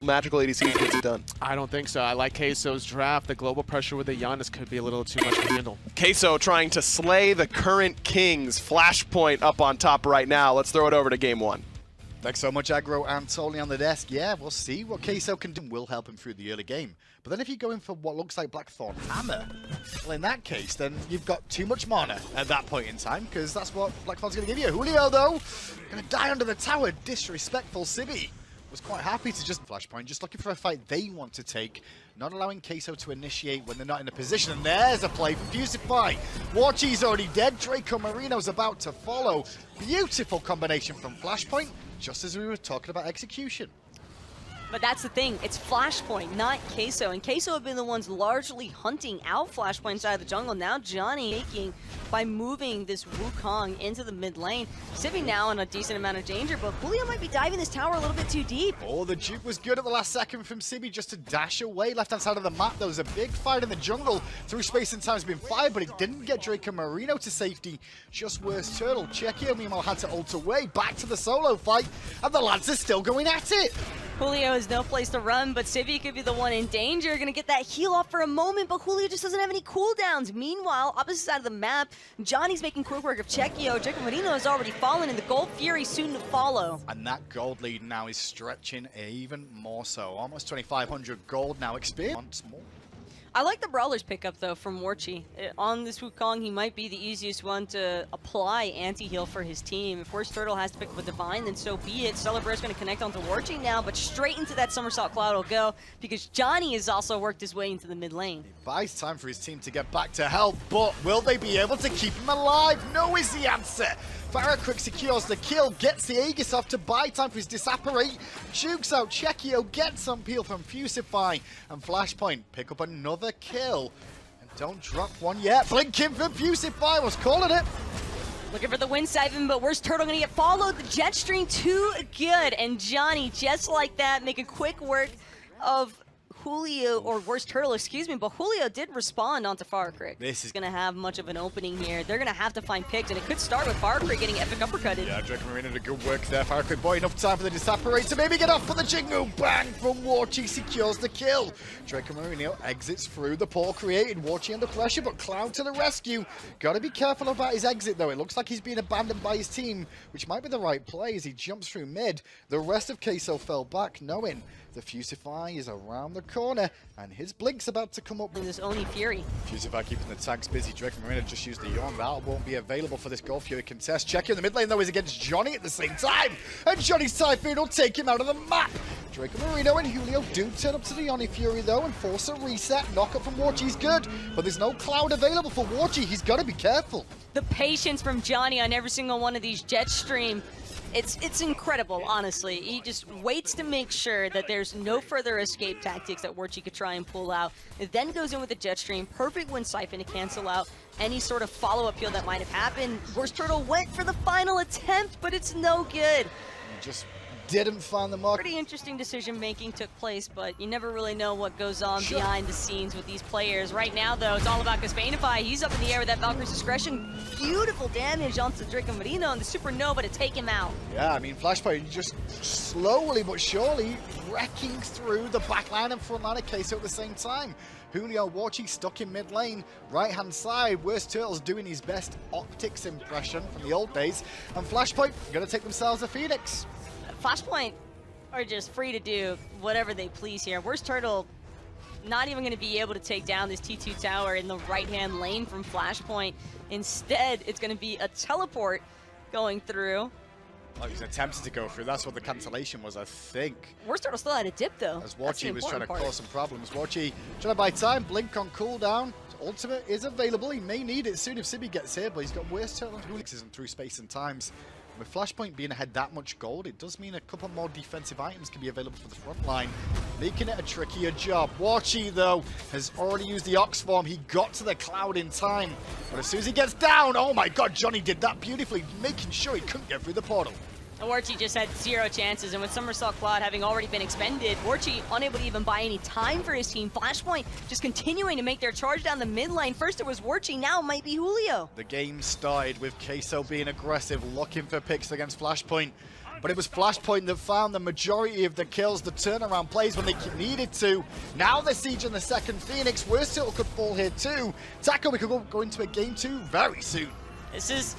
magical ADC gets it done. I don't think so. I like QUESO's draft. The global pressure with the Giannis could be a little too much to handle. QUESO trying to slay the current Kings. Flashpoint up on top right now. Let's throw it over to game one. Thanks so much, Aggro and Tony on the desk. Yeah, we'll see what QUESO can do. Will help him through the early game. But then if you go in for what looks like Blackthorn Hammer, well, in that case, then you've got too much mana at that point in time, because that's what Blackthorn's going to give you. Julio, though, going to die under the tower. Disrespectful Sibby was quite happy to just Flashpoint, just looking for a fight they want to take, not allowing QUESO to initiate when they're not in a position. And there's a play for Fusify. Warchi's already dead. Draco Marino's about to follow. Beautiful combination from Flashpoint, just as we were talking about execution. But that's the thing, it's Flashpoint, not QUESO. And QUESO have been the ones largely hunting out Flashpoint inside of the jungle. Now Johnny making by moving this Wukong into the mid lane. Sivvy now in a decent amount of danger, but Julio might be diving this tower a little bit too deep. Oh, the juke was good at the last second from Sibby just to dash away. Left-hand side of the map, there was a big fight in the jungle. Through space and time has been fired, but it didn't get Draco Marino to safety. Just worse turtle. Checkio, meanwhile, had to ult away. Back to the solo fight, and the lads are still going at it. Julio has no place to run, but Sivvy could be the one in danger. Gonna get that heal off for a moment, but Julio just doesn't have any cooldowns. Meanwhile, opposite side of the map, Johnny's making quick work of Checkio. Draco Marino has already fallen, and the Gold Fury soon to follow. And that gold lead now is stretching even more so. Almost 2,500 gold now. Experience once more. I like the Brawler's pickup, though, from Warchi. On this Wukong, he might be the easiest one to apply anti-heal for his team. If Worst Turtle has to pick up a Divine, then so be it. Celebrate's going to connect onto Warchi now, but straight into that Somersault Cloud will go, because Johnny has also worked his way into the mid lane. He buys time for his team to get back to health, but will they be able to keep him alive? No is the answer. Farrakrick secures the kill, gets the Aegis off to buy time for his Disapparate. Jukes out, Checkio gets some peel from Fusify, and Flashpoint pick up another kill. And don't drop one yet. Blinking for Fusify, was calling it. Looking for the win, Siphon, but Worst Turtle gonna get followed. The jet stream too good, and Johnny, just like that, making quick work of Julio, or Worst Turtle, excuse me, but Julio did respond onto Farrakrick. This is gonna have much of an opening here. They're gonna have to find picks, and it could start with Farrakrick getting epic uppercutted. Yeah, Draco Marino did good work there. Farrakrick boy, enough time for the Disapparate to maybe get off for the Jingu. Bang from Warchi secures the kill. Draco Marino exits through the portal created. Warchi under pressure, but Cloud to the rescue. Gotta be careful about his exit though. It looks like he's being abandoned by his team, which might be the right play as he jumps through mid. The rest of QUESO fell back, knowing the Fusify is around the corner, and his Blink's about to come up. And this Oni Fury. Fusify keeping the tanks busy. Draco Marino just used the Yawn. That won't be available for this Gold Fury contest. Check in the mid lane, though, is against Johnny at the same time. And Johnny's Typhoon will take him out of the map. Draco Marino and Julio do turn up to the Oni Fury, though, and force a reset. Knockup from Warchi's good, but there's no Cloud available for Warchi. He's got to be careful. The patience from Johnny on every single one of these jet stream. It's incredible, honestly. He just waits to make sure that there's no further escape tactics that Warchi could try and pull out. It then goes in with the jet stream, perfect wind siphon to cancel out any sort of follow-up heal that might have happened. Worst Turtle went for the final attempt, but it's no good. Just didn't find the mark. Pretty interesting decision-making took place, but you never really know what goes on behind the scenes with these players. Right now, though, it's all about Caspanify. He's up in the air with that Valkyrie's Discretion. Beautiful damage onto Draco Marino and the Supernova to take him out. Yeah, I mean, Flashpoint just slowly but surely wrecking through the backline and frontline of QUESO at the same time. Julio Warchi stuck in mid lane, right-hand side. Worst Turtle's doing his best optics impression from the old days. And Flashpoint going to take themselves a Phoenix. Flashpoint are just free to do whatever they please here. Worst Turtle not even going to be able to take down this T2 tower in the right-hand lane from Flashpoint. Instead, it's going to be a teleport going through. Oh, he's attempted to go through. That's what the cancellation was, I think. Worst Turtle still had a dip, though. As Warchi was trying to cause some problems. Warchi trying to buy time. Blink on cooldown. His ultimate is available. He may need it soon if Sibby gets here, but he's got Worst Turtle and Julix isn't through space and times. With Flashpoint being ahead that much gold, it does mean a couple more defensive items can be available for the front line, making it a trickier job. Warchi, though, has already used the Ox form. He got to the Cloud in time. But as soon as he gets down, oh my god, Johnny did that beautifully, making sure he couldn't get through the portal. Warchi just had 0 chances, and with Somersault Cloud having already been expended, Warchi unable to even buy any time for his team. Flashpoint just continuing to make their charge down the mid lane. First it was Warchi, now it might be Julio. The game started with QUESO being aggressive, looking for picks against Flashpoint. but it was Flashpoint that found the majority of the kills, the turnaround plays when they needed to. Now they're sieging the second Phoenix. Worst Turtle could fall here too. Taco, we could go into a game 2 very soon. This is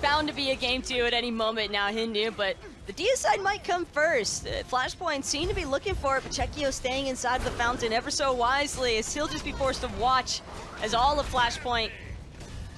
bound to be a game 2 at any moment now, Hindu, but the Dia side might come first. Flashpoint seem to be looking for it, but Chekio staying inside of the fountain ever so wisely, as he'll just be forced to watch as all of Flashpoint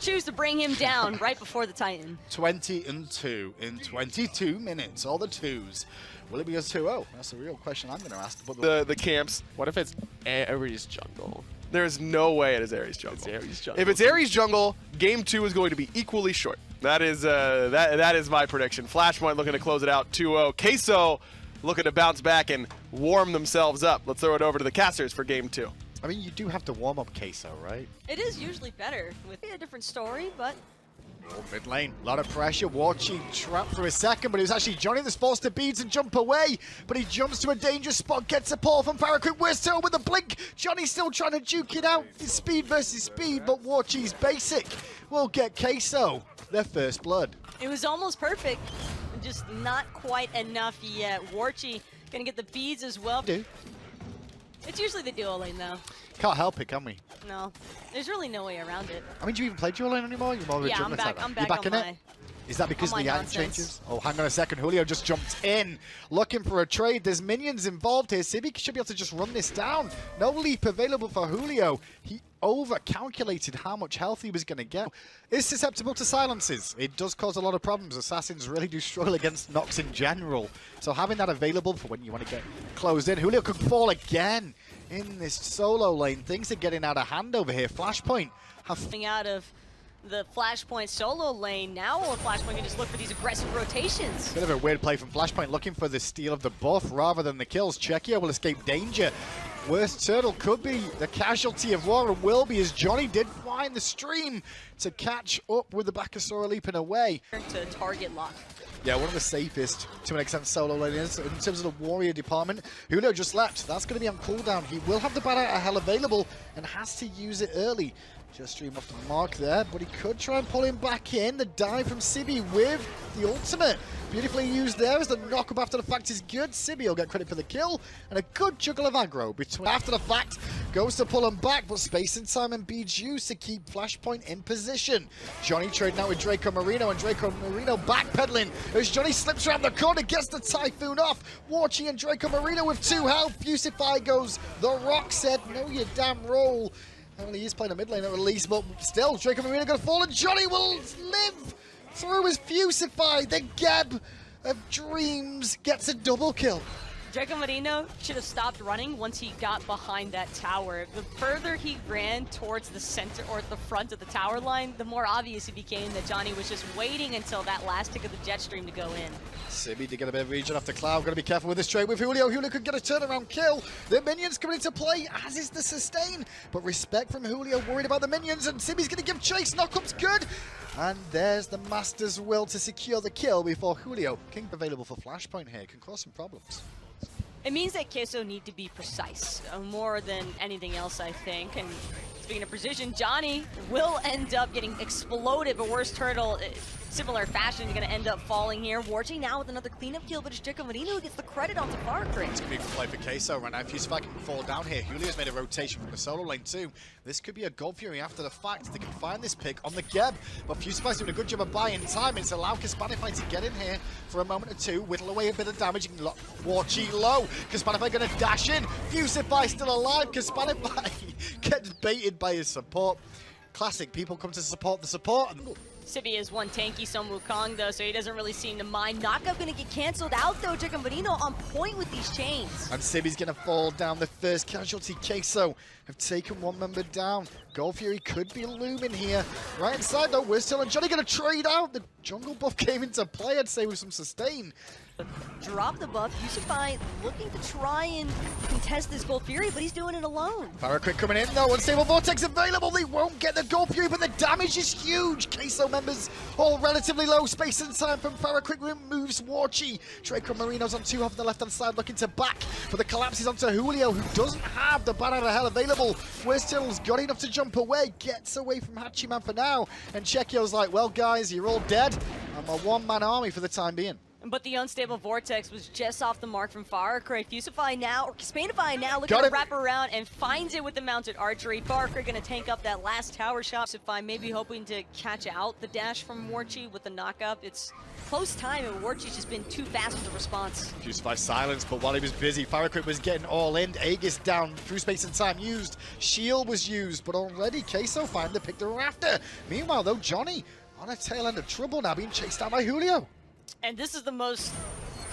choose to bring him down right before the Titan. 20-2 in 22 minutes, all the twos. Will it be a 2-0? That's the real question I'm going to ask. But The camps. What if it's Ares jungle? There's no way it is Ares jungle. It's Ares jungle. If it's Ares jungle, game 2 is going to be equally short. That is that is my prediction. Flashpoint looking to close it out 2-0. QUESO looking to bounce back and warm themselves up. Let's throw it over to the casters for game 2. I mean, you do have to warm up QUESO, right? It is usually better with a different story, but Oh, mid lane, a lot of pressure. Warchi trapped for a second, but it was actually Johnny that's forced to beads and jump away. But he jumps to a dangerous spot, gets support from Paraquit. We're still with the blink. Johnny's still trying to juke it out. It's speed versus speed, but Warchi's basic will get QUESO their first blood. it was almost perfect. Just not quite enough yet. Warchi gonna get the beads as well. Dude, It's usually the duo lane though. can't help it, can we? No, there's really no way around it. I mean, do you even play dual lane anymore? You're more of a Yeah, jungler I'm back. type now. I'm You're back back in on it? my. Is that because on the my item nonsense. changes? Oh, hang on a second. Julio just jumped in, looking for a trade. There's minions involved here. Cibi should be able to just run this down. No leap available for Julio. He over-calculated how much health he was going to get. Is susceptible to silences. It does cause a lot of problems. Assassins really do struggle against Nox in general. So having that available for when you want to get closed in. Julio could fall again in this solo lane. Things are getting out of hand over here. Flashpoint have Coming out of the Flashpoint solo lane. Now Flashpoint can just look for these aggressive rotations. bit of a weird play from Flashpoint, looking for the steal of the buff rather than the kills. Chekio will escape danger. Worst Turtle could be the casualty of war and will be, as Johnny did find the stream to catch up with the Bakasora leaping away. To target lock. Yeah, one of the safest, to an extent, solo lanes in terms of the warrior department. Julio just left. That's going to be on cooldown. He will have the Bat Out of Hell available and has to use it early. Just stream off the mark there, but he could try and pull him back in. The dive from Cibi with the ultimate. Beautifully used there as the knock-up after the fact is good. Cibi will get credit for the kill, and a good juggle of aggro between after the fact. Goes to pull him back, but space and time and beads used to keep Flashpoint in position. Johnny trading out with Draco Marino, and Draco Marino backpedaling as Johnny slips around the corner, gets the Typhoon off. Warchi and Draco Marino with 2 health. Fusify goes. The Rock said, "No, you damn roll." Only he's playing a mid lane at least, but still, Draco Marino gonna fall, and Johnny will live through his Fusify. The Geb of Dreams gets a double kill. Draco Marino should have stopped running once he got behind that tower. The further he ran towards the center or the front of the tower line, the more obvious it became that Johnny was just waiting until that last tick of the jet stream to go in. Cibi to get a bit of region after Cloud. Got to be careful with this trade with Julio. Julio could get a turnaround kill. The minions coming into play, as is the sustain. But respect from Julio, worried about the minions, and Cibi's going to give chase. Knockup's good. And there's the Master's will to secure the kill before Julio, king available for Flashpoint here, can cause some problems. It means that QUESO need to be precise, more than anything else, I think. And speaking of precision, Johnny will end up getting exploded, but Worst Turtle, similar fashion, is going to end up falling here. Warchi now with another cleanup kill, but it's Draco Marino who gets the credit onto Farcrit. It's going to be a good play for QUESO right now. Fusify can fall down here. Julio's made a rotation from the solo lane too. This could be a Gold Fury after the fact. They can find this pick on the Geb, but Fusify's doing a good job of buying time. It's allowed Kaspanify to get in here for a moment or two, whittle away a bit of damage, and lock Warchi low. Kaspanify going to dash in. Fusify still alive. Kaspanify gets baited by his support. Classic, people come to support the support. Cibi is one tanky Sun Wukong though, so he doesn't really seem to mind. Knockup gonna get cancelled out though. Draco Marino on point with these chains. And Cibi's gonna fall down. The first casualty. QUESO have taken one member down. Gold Fury could be looming here. Right inside though, we're still, and Johnny gonna trade out. The jungle buff came into play, I'd say, with some sustain. Drop the buff. Fusify looking to try and contest this Gold Fury, but he's doing it alone. Paraquit coming in though, Unstable Vortex available. They won't get the Gold Fury, but the damage is huge. QUESO members all relatively low. Space and time from Paraquit removes Warchi. Draco Marino's on 2 off the left hand side looking to back, but the collapse is onto Julio, who doesn't have the Bat Out of Hell available. Worst Turtle's got enough to jump away, gets away from Hachiman for now, and Chekio's like, well guys, you're all dead. I'm a one-man army for the time being. But the unstable Vortex was just off the mark from Farrakray. Fusify now, or Spanify now, looking to wrap around and finds it with the mounted archery. Farrakray gonna tank up that last tower shot. Fusify maybe hoping to catch out the dash from Warchi with the knockup. It's close time, and Warchi's just been too fast with the response. Fusify silenced, but while he was busy, Farrakray was getting all in. Aegis down, through space and time used. Shield was used, but already QUESO finally picked the rafter. Meanwhile, though, Johnny on a tail end of trouble now, being chased down by Julio. And this is the most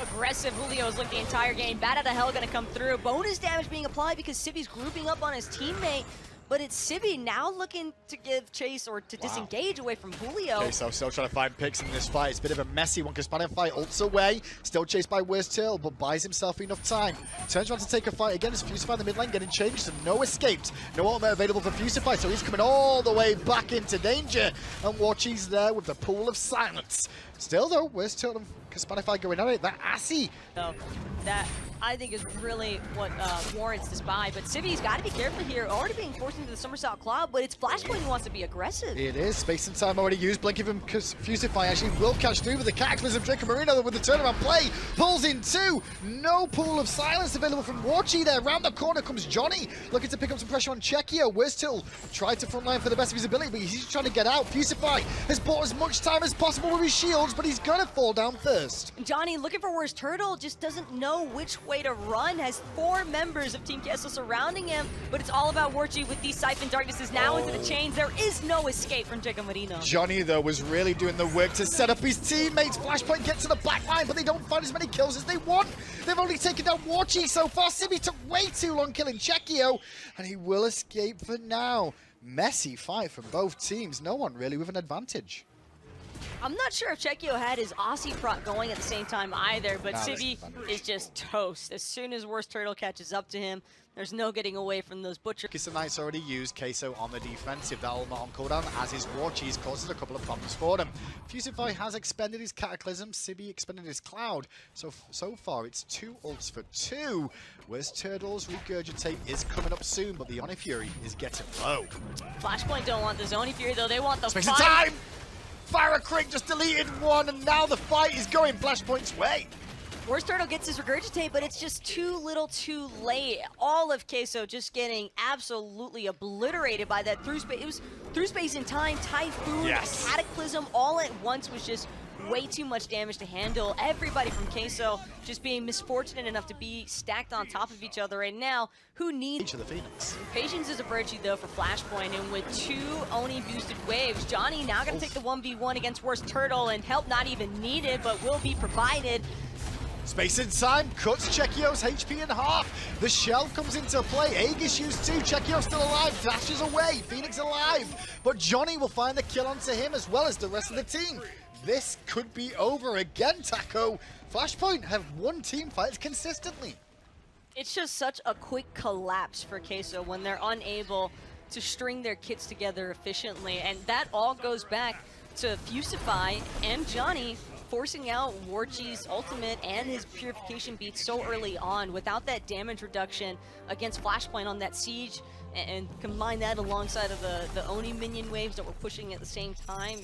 aggressive Julio's looked the entire game. Bat out of hell gonna come through. Bonus damage being applied because Civi's grouping up on his teammate. But it's Civi now looking to give chase or to disengage away from Julio. QUESO still trying to find picks in this fight. It's a bit of a messy one because Spanify ults away. Still chased by Worst Till, but buys himself enough time. Turns around to take a fight again as Fusify in the mid lane getting changed. So no escaped. No ultimate available for Fusify. So he's coming all the way back into danger. And Warchi's there with the pool of silence. Still though, Worst Till and Spanify going at it. That assy. So that I think is really what warrants this buy. But Civi's got to be careful here. Already being forced into the somersault cloud, but it's Flashpoint who wants to be aggressive. It is. Space and time already used. Blink of him because Fusify actually will catch through with the Cataclysm. Draco Marino with the turnaround play. Pulls in two. No pool of silence available from Warchi there. Round the corner comes Johnny. Looking to pick up some pressure on Czechio. Worst Till tried to frontline for the best of his ability, but he's trying to get out. Fusify has bought as much time as possible with his shields, but he's going to fall down first. Johnny looking for Worst Turtle, just doesn't know which way to run. Has 4 members of Team QUESO surrounding him, but it's all about Warchi with these Siphon Darknesses now into the chains. There is no escape from Draco Marino. Johnny, though, was really doing the work to set up his teammates. Flashpoint gets to the back line, but they don't find as many kills as they want. They've only taken down Warchi so far. Civi took way too long killing Czechio, and he will escape for now. Messy fight from both teams. No one really with an advantage. I'm not sure if Czechio had his Aussie proc going at the same time either, but Civi is just toast. As soon as Worst Turtle catches up to him, there's no getting away from those butchers. Kiss the Knight's already used QUESO on the defensive. That ultimate on cooldown, as his Warchi's causes a couple of problems for them. Fusify has expended his Cataclysm. Civi expended his Cloud. So far, it's 2 ults for 2. Worst Turtle's Regurgitate is coming up soon, but the Oni Fury is getting low. Flashpoint don't want the Zoni Fury, though. They want the Space of time! Farrakray just deleted one, and now the fight is going Flashpoint's way. Worst Turtle gets his Regurgitate, but it's just too little too late. All of QUESO just getting absolutely obliterated by that through space. It was through space and time, Typhoon, Cataclysm, all at once was just way too much damage to handle. Everybody from QUESO just being misfortunate enough to be stacked on top of each other right now. Who needs each of the Phoenix? Patience is a virtue though for Flashpoint, and with 2 Oni boosted waves, Johnny now gonna take the 1v1 against Worst Turtle, and help not even needed, but will be provided. Space and time cuts Czechio's HP in half. The shell comes into play. Aegis used 2. Czechio still alive. Dashes away. Phoenix alive. But Johnny will find the kill onto him as well as the rest of the team. This could be over again, Taco. Flashpoint have won team fights consistently. It's just such a quick collapse for QUESO when they're unable to string their kits together efficiently. And that all goes back to Fusify and Johnny forcing out Warchi's ultimate and his purification beat so early on. Without that damage reduction against Flashpoint on that siege, and combine that alongside of the Oni minion waves that were pushing at the same time,